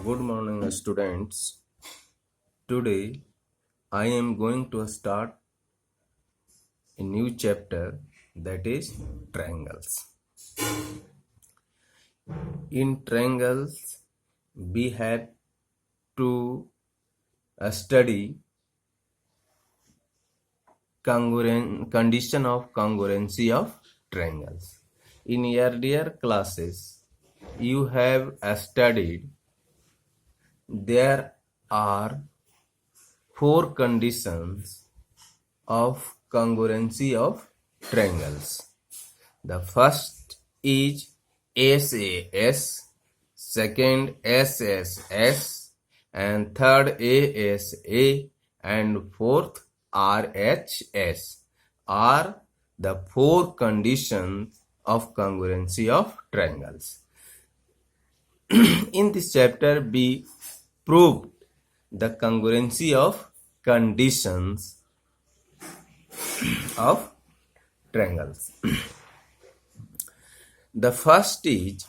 Good morning, students. Today I am going to start a new chapter, that is triangles. In triangles, we have to study condition of congruency of triangles. In earlier classes, you have studied there are 4 conditions of congruency of triangles. The first is SAS, second SSS, and third ASA, and fourth RHS are the 4 conditions of congruency of triangles. In this chapter, we proved the congruency of conditions of triangles. The first is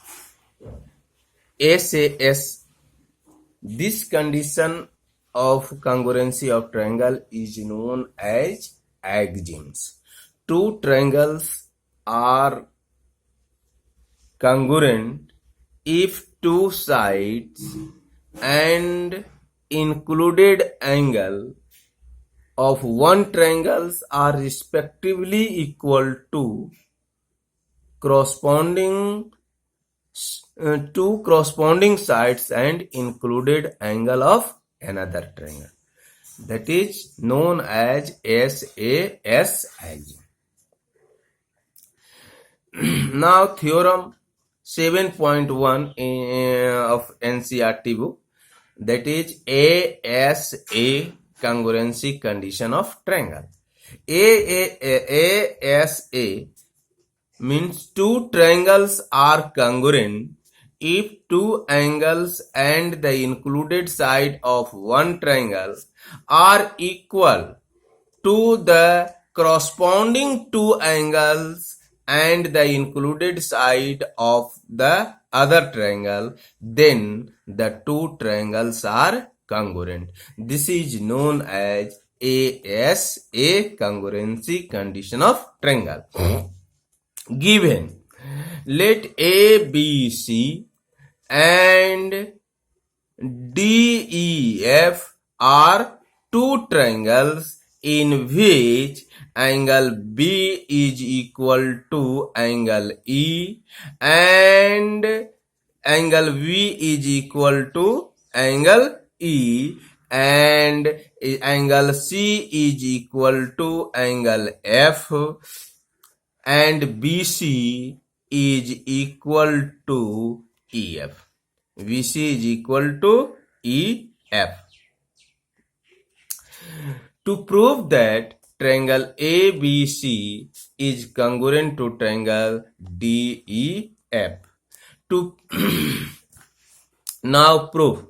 SAS. This condition of congruency of triangle is known as axioms. Two triangles are congruent if two sides and included angle of one triangles are respectively equal to corresponding sides and included angle of another triangle. That is known as SAS axiom. Now theorem 7.1 of NCERT book, that is ASA congruency condition of triangle. ASA means two triangles are congruent if two angles and the included side of one triangle are equal to the corresponding two angles and the included side of the other triangle, then the two triangles are congruent. This is known as ASA congruency condition of triangle. Given, let ABC and DEF are two triangles in which angle B is equal to angle E and angle V is equal to angle E and angle C is equal to angle F and BC is equal to EF. VC is equal to EF. To prove that triangle ABC is congruent to triangle DEF. To now prove.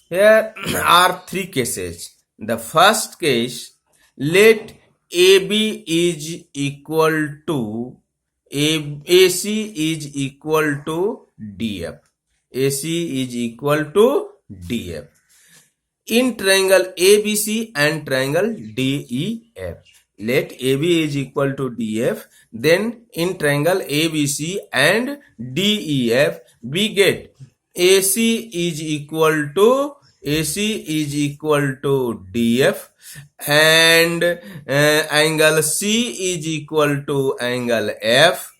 Here are 3 cases. The first case, let AB is equal to AC is equal to DF. AC is equal to DF. In triangle ABC and triangle DEF. Let AB is equal to DF. Then in triangle ABC and DEF, we get AC is equal to DF and angle C is equal to angle F.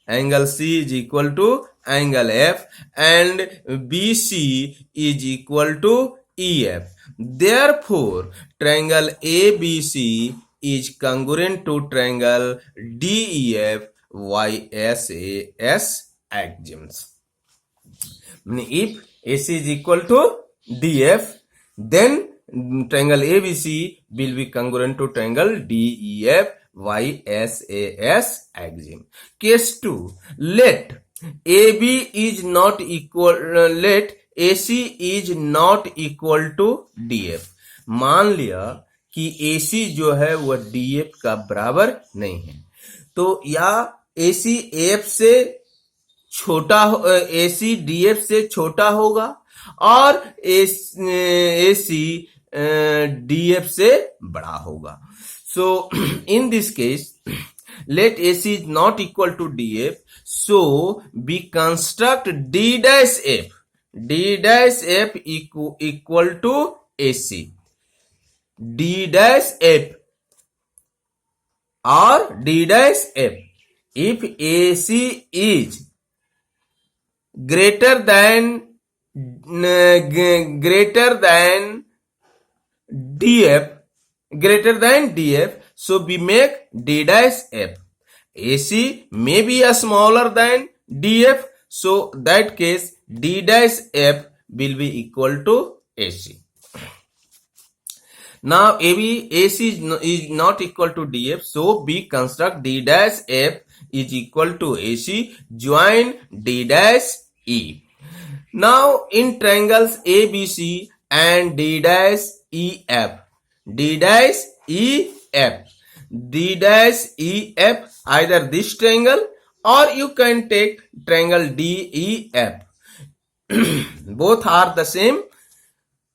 Angle C is equal to angle F and BC is equal to EF. Therefore, triangle ABC is congruent to triangle DEF YSAS axioms. If AC is equal to DF, then triangle ABC will be congruent to triangle DEF YSAS axiom. Case 2. Let AB is not equal, let AC is not equal to DF. मान लिया कि AC जो है वह DF का बराबर नहीं है, तो या AC F से छोटा, AC DF से छोटा होगा और AC DF से बड़ा होगा. So in this case, let AC is not equal to DF, so we construct D dash F. D dash F equal to AC. D dash F or D dash F. If AC is greater than DF, so we make D dash F. AC may be a smaller than DF, so that case D dash F will be equal to AC. Now AC is not equal to DF, so we construct D dash F is equal to AC, join D dash E. Now in triangles ABC and D dash EF, either this triangle or you can take triangle DEF. Both are the same.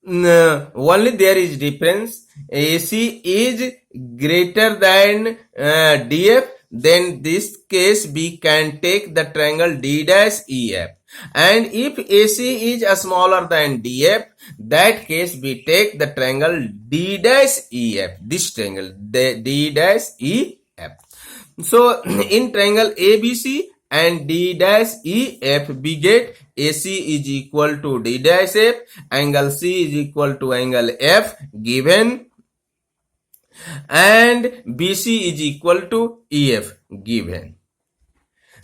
Only there is difference. AC is greater than DF, then this case we can take the triangle D dash EF. And if AC is smaller than DF, that case we take the triangle D dash EF. This triangle D dash EF. So in triangle ABC and D dash EF, we get AC is equal to D dash F, angle C is equal to angle F given, and BC is equal to EF given.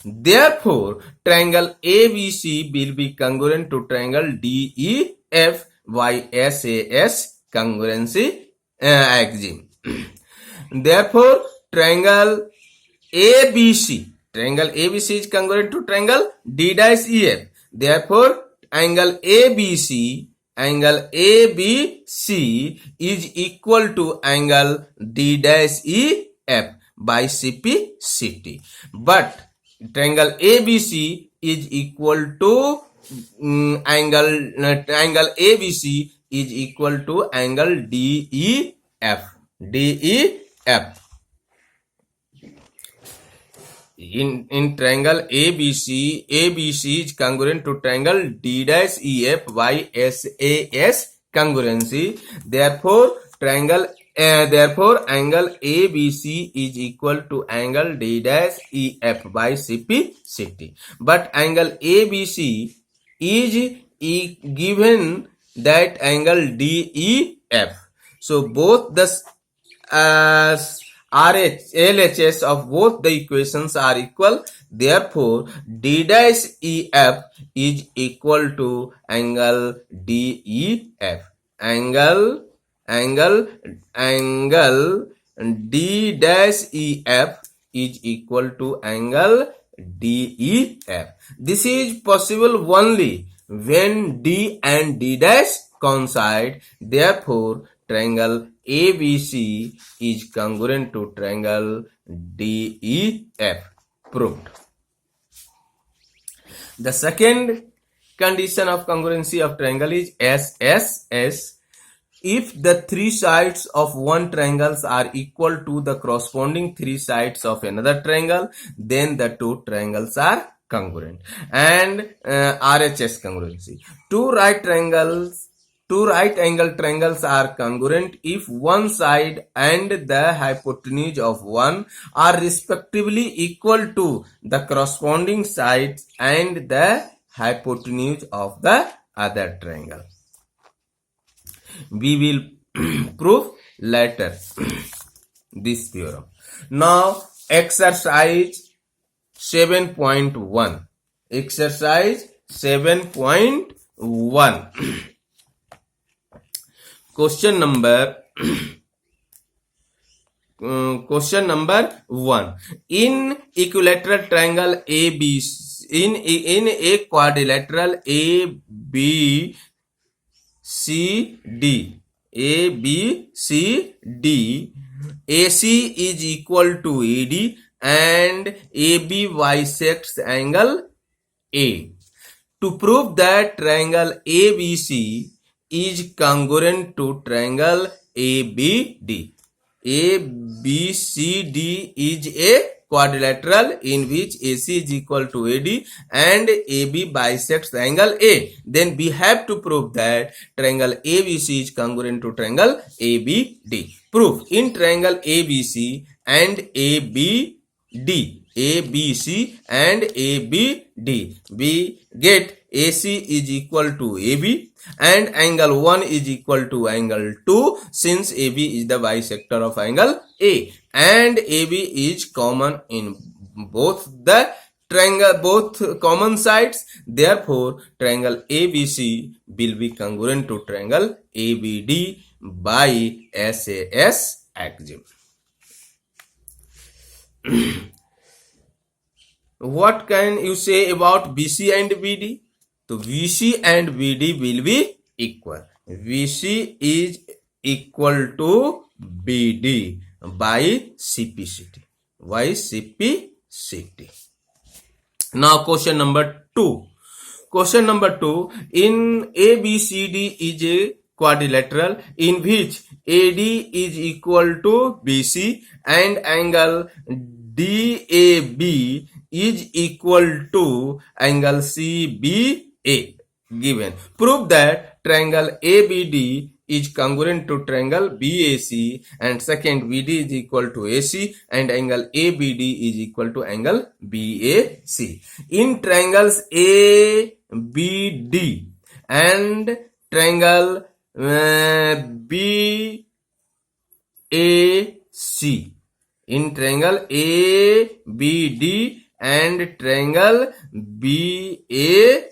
Therefore, triangle ABC will be congruent to triangle DEF by SAS congruency axiom. Therefore, triangle ABC is congruent to triangle D dash EF. Therefore, angle ABC is equal to angle D dash EF by CP/CT. But triangle ABC is equal to angle ABC is equal to angle DEF. In triangle ABC is congruent to triangle D dash EF by SAS congruency. Therefore, angle ABC is equal to angle D dash EF by CP/CT. But angle ABC is given that angle DEF. So both the LHS of both the equations are equal. Therefore, D dash EF is equal to angle DEF. Angle D dash EF is equal to angle DEF. This is possible only when D and D dash coincide. Therefore, triangle ABC is congruent to triangle DEF. Proved. The second condition of congruency of triangle is SSS. If the three sides of one triangle are equal to the corresponding three sides of another triangle, then the two triangles are congruent. And RHS congruency. Two right angle triangles are congruent if one side and the hypotenuse of one are respectively equal to the corresponding sides and the hypotenuse of the other triangle. We will prove later this theorem. Now, exercise 7.1. Exercise 7.1. Question number 1. In equilateral triangle ABC, in a quadrilateral ABCD, AC is equal to AD and AB bisects angle A. To prove that triangle ABC is congruent to triangle ABD. ABCD is a quadrilateral in which AC is equal to AD and AB bisects angle A. Then we have to prove that triangle ABC is congruent to triangle ABD. Proof: in triangle ABC and ABD, we get AC is equal to AB and angle 1 is equal to angle 2, since AB is the bisector of angle A and AB is common in both the triangle, both common sides. Therefore, triangle ABC will be congruent to triangle ABD by SAS axiom. What can you say about BC and BD? So VC and BD will be equal. VC is equal to BD by CPCT. Why CPCT? Now question number 2. Question number 2. In ABCD is a quadrilateral in which AD is equal to BC and angle DAB is equal to angle CBA given. Prove that triangle ABD is congruent to triangle BAC, and second, BD is equal to AC and angle ABD is equal to angle BAC. In triangles ABD and triangle BAC, in triangle ABD and triangle BAC,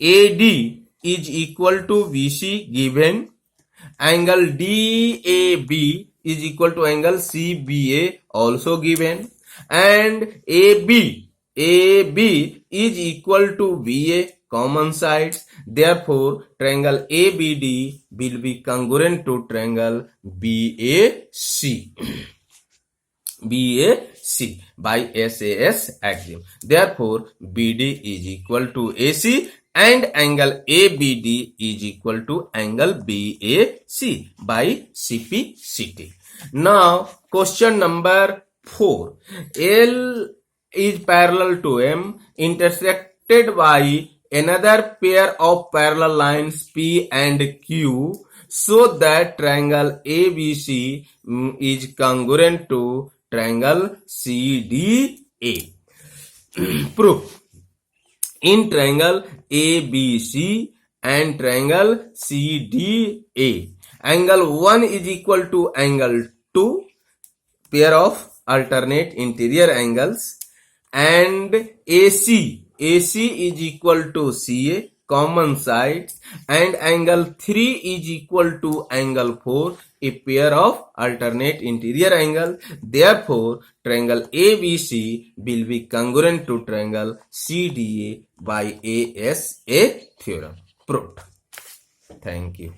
AD is equal to BC given, angle DAB is equal to angle CBA also given, and AB is equal to BA common sides. Therefore, triangle ABD will be congruent to triangle BAC. BAC by SAS axiom. Therefore, BD is equal to AC and angle ABD is equal to angle BAC by CPCT. Now, question number 4. L is parallel to M intersected by another pair of parallel lines P and Q, so that triangle ABC is congruent to triangle CDA. Proof: in triangle ABC and triangle CDA, angle 1 is equal to angle 2, pair of alternate interior angles, and AC is equal to CA common sides, and angle 3 is equal to angle 4, a pair of alternate interior angles. Therefore, triangle ABC will be congruent to triangle CDA by ASA theorem. Proved. Thank you.